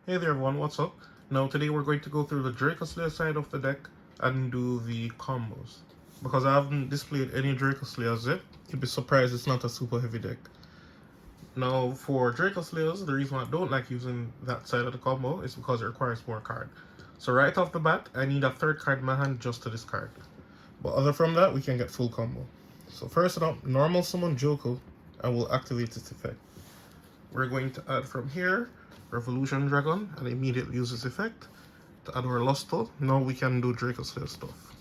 Hey there everyone, what's up? Now today we're going to go through the Dracoslayer side of the deck and do the combos. Because I haven't displayed any Dracoslayers yet, you'd be surprised it's not a super heavy deck. Now for Dracoslayers, the reason why I don't like using that side of the combo is because it requires more card. So right off the bat, I need a third card in my hand just to discard. But other from that, we can get full combo. So first up, normal summon Joko and we'll activate its effect. We're going to add from here Revolution Dragon and immediately use its effect to add our Luster. Now we can do Dracoslayer stuff.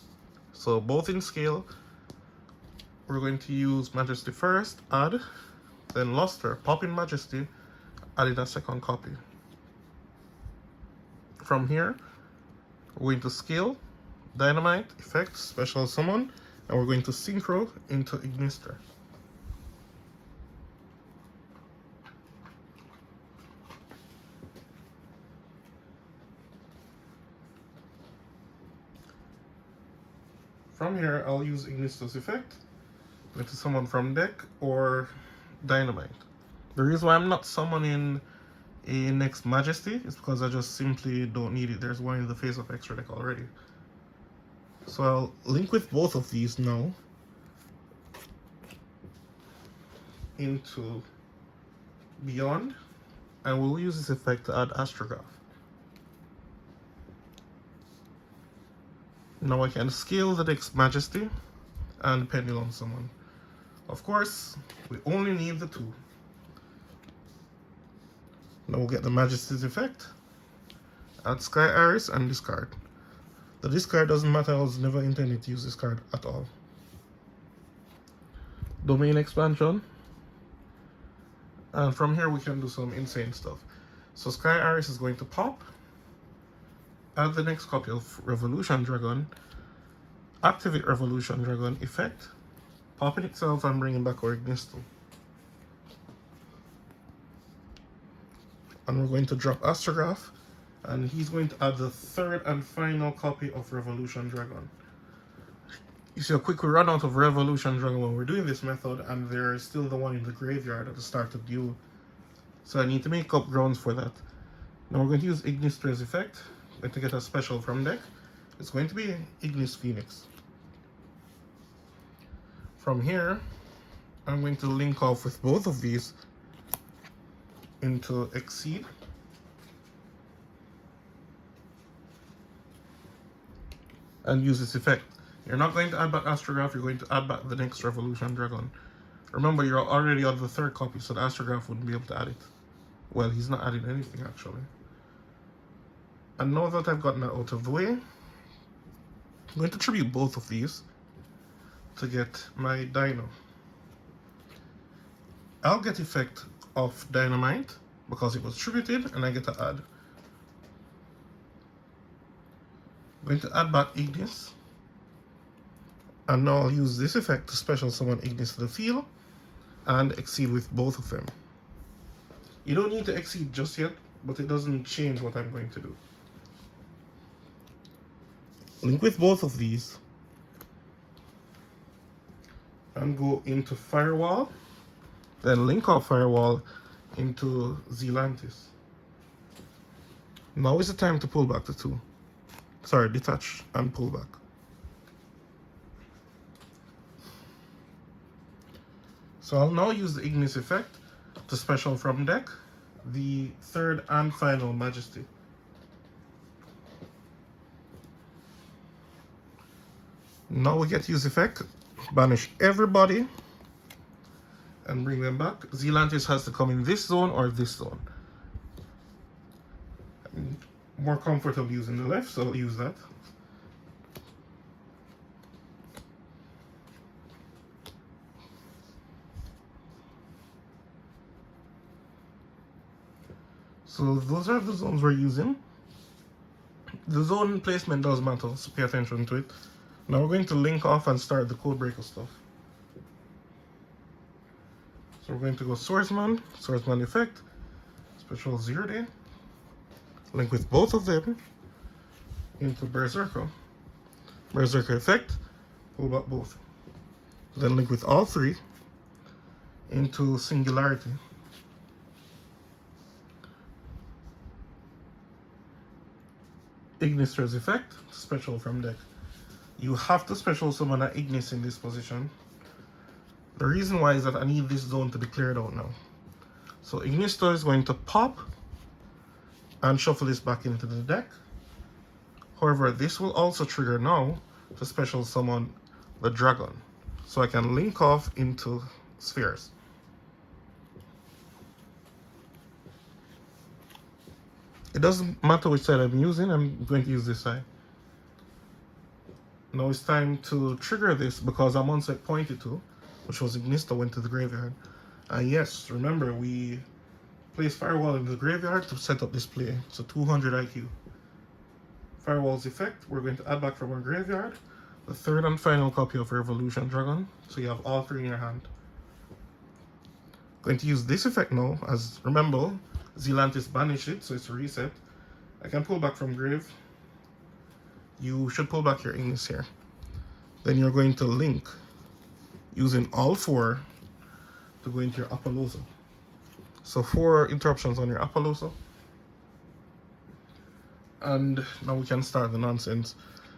So both in scale, we're going to use Majesty first, add, then Luster, pop in Majesty, added a second copy. From here, we're going to scale, Dynamite, effect, special summon, and we're going to synchro into Ignister. From here, I'll use Ignister's effect to summon from deck or Dynamite. The reason why I'm not summoning a next Majesty is because I just simply don't need it. There's one in the face of extra deck already. So I'll link with both of these now into Beyond, and we'll use this effect to add Astrograph. Now I can scale the deck's Majesty and Pendulum Summon. Of course, we only need the two. Now we'll get the Majesty's effect, add Sky Iris and discard. The discard doesn't matter, I was never intended to use this card at all. Domain expansion. And from here we can do some insane stuff. So Sky Iris is going to pop, add the next copy of Revolution Dragon, activate Revolution Dragon effect, pop it itself and bring it back our Ignister. And we're going to drop Astrograph, and he's going to add the third and final copy of Revolution Dragon. You see how quick we run out of Revolution Dragon when we're doing this method, and there is still the one in the graveyard at the start of duel. So I need to make up grounds for that. Now we're going to use Ignister's effect. We're going to get a special from deck. It's going to be Ignis Phoenix. From here, I'm going to link off with both of these into Exceed. And use this effect. You're not going to add back Astrograph, you're going to add back the next Revolution Dragon. Remember, you're already on the third copy, so the Astrograph wouldn't be able to add it. Well, he's not adding anything, actually. And now that I've gotten that out of the way, I'm going to tribute both of these to get my Dino. I'll get effect of Dynamite because it was tributed, and I get to add. I'm going to add back Ignis. And now I'll use this effect to special summon Ignis to the field and exceed with both of them. You don't need to exceed just yet, but it doesn't change what I'm going to do. Link with both of these and go into Firewall, then link off Firewall into Zealantis. Now is the time to pull back the two. Sorry, detach and pull back. So I'll now use the Ignis effect to special from deck the third and final Majesty. Now we get to use effect, banish everybody, and bring them back. Zealantis has to come in this zone or this zone. I'm more comfortable using the left, so I'll use that. So those are the zones we're using. The zone placement does matter, so pay attention to it. Now we're going to link off and start the Codebreaker stuff. So we're going to go Swordsman effect, special 0 day, link with both of them into Berserker effect, pull back both. Then link with all three into Singularity. Ignister's effect, special from deck. You have to special summon an Ignis in this position. The reason why is that I need this zone to be cleared out now. So Ignister is going to pop and shuffle this back into the deck. However, this will also trigger now to special summon the dragon. So I can link off into spheres. It doesn't matter which side I'm using, I'm going to use this side. Now it's time to trigger this because I'm on set pointed to, which was Ignister went to the graveyard. And yes, remember we placed Firewall in the graveyard to set up this play. So 200 IQ. Firewall's effect, we're going to add back from our graveyard the third and final copy of Revolution Dragon. So you have all three in your hand. Going to use this effect now, as remember, Zealantis banished it, so it's a reset. I can pull back from grave. You should pull back your Ignis here. Then you're going to link using all four to go into your Appaloosa. So 4 interruptions on your Appaloosa. And now we can start the nonsense.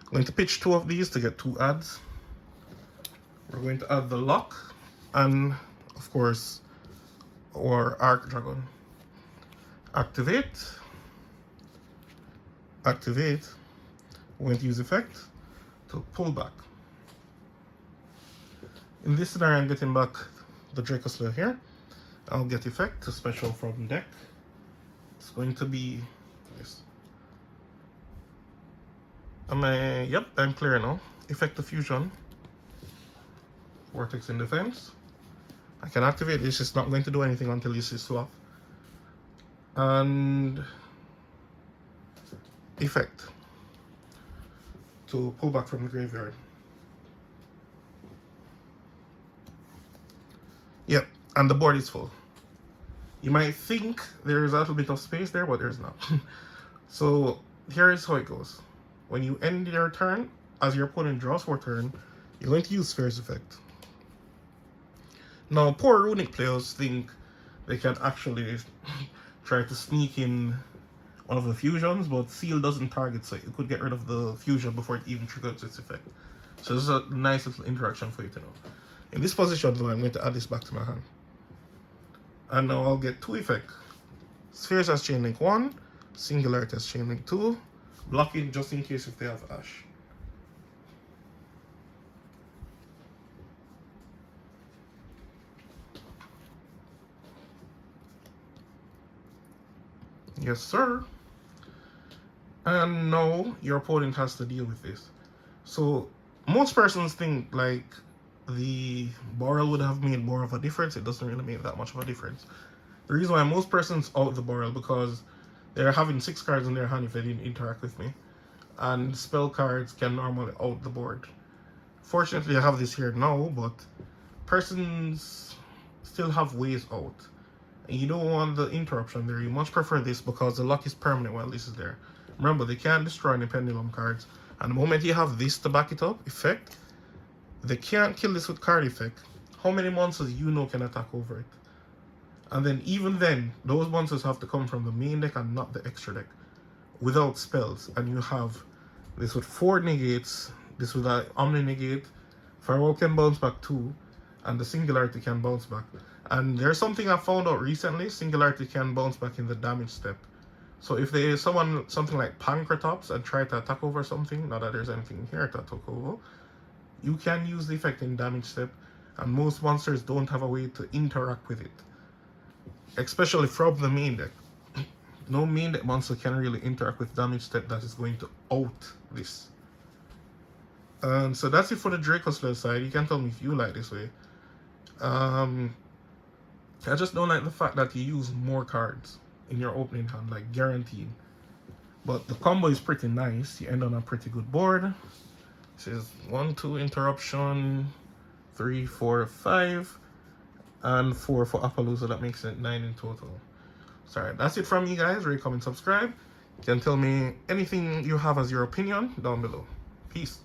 I'm going to pitch 2 of these to get 2 adds. We're going to add the lock and, of course, our Arc Dragon. Activate. Activate. We're going to use effect to pull back. In this scenario, I'm getting back the Dracoslayer here. I'll get effect to special from deck. It's going to be this. Yep, I'm clear now. Effect to fusion. Vortex in defense. I can activate this. It's not going to do anything until this is swap. And effect to pull back from the graveyard. Yep, and the board is full. You might think there's a little bit of space there, but there's not. So here is how it goes. When you end your turn, as your opponent draws for turn, you're going to use Sphere's effect. Now, poor Runic players think they can actually try to sneak in one of the fusions, but Seal doesn't target, so it could get rid of the fusion before it even triggers its effect. So this is a nice little interaction for you to know. In this position, though, I'm going to add this back to my hand. And now I'll get 2 effects. Spheres as chain link 1, Singularity as chain link 2, blocking just in case if they have Ash. Yes, sir. And now your opponent has to deal with this. So most persons think like the Boral would have made more of a difference. It doesn't really make that much of a difference. The reason why most persons out the Boral because they're having 6 cards in their hand if they didn't interact with me. And spell cards can normally out the board. Fortunately, I have this here now, but persons still have ways out. And you don't want the interruption there. You much prefer this because the lock is permanent while this is there. Remember, they can't destroy any pendulum cards. And the moment you have this to back it up, effect, they can't kill this with card effect. How many monsters you know can attack over it? And then even then, those monsters have to come from the main deck and not the extra deck. Without spells. And you have this with 4 negates, this with an Omni negate, Firewall can bounce back 2, and the Singularity can bounce back. And there's something I found out recently, Singularity can bounce back in the damage step. So if they summon something like Pancratops and try to attack over something, not that there's anything here to attack over, you can use the effect in damage step, and most monsters don't have a way to interact with it. Especially from the main deck. No main deck monster can really interact with damage step that is going to out this. And so that's it for the Dracoslayer side. You can tell me if you like this way. I just don't like the fact that you use more cards in your opening hand, like guaranteed. But the combo is pretty nice. You end on a pretty good board. This is 1, 2 interruption, 3, 4, 5, and 4 for Appaloosa. That makes it 9 in total. Sorry, that's it from me, guys. Rate, comment, subscribe. You can tell me anything you have as your opinion down below. Peace.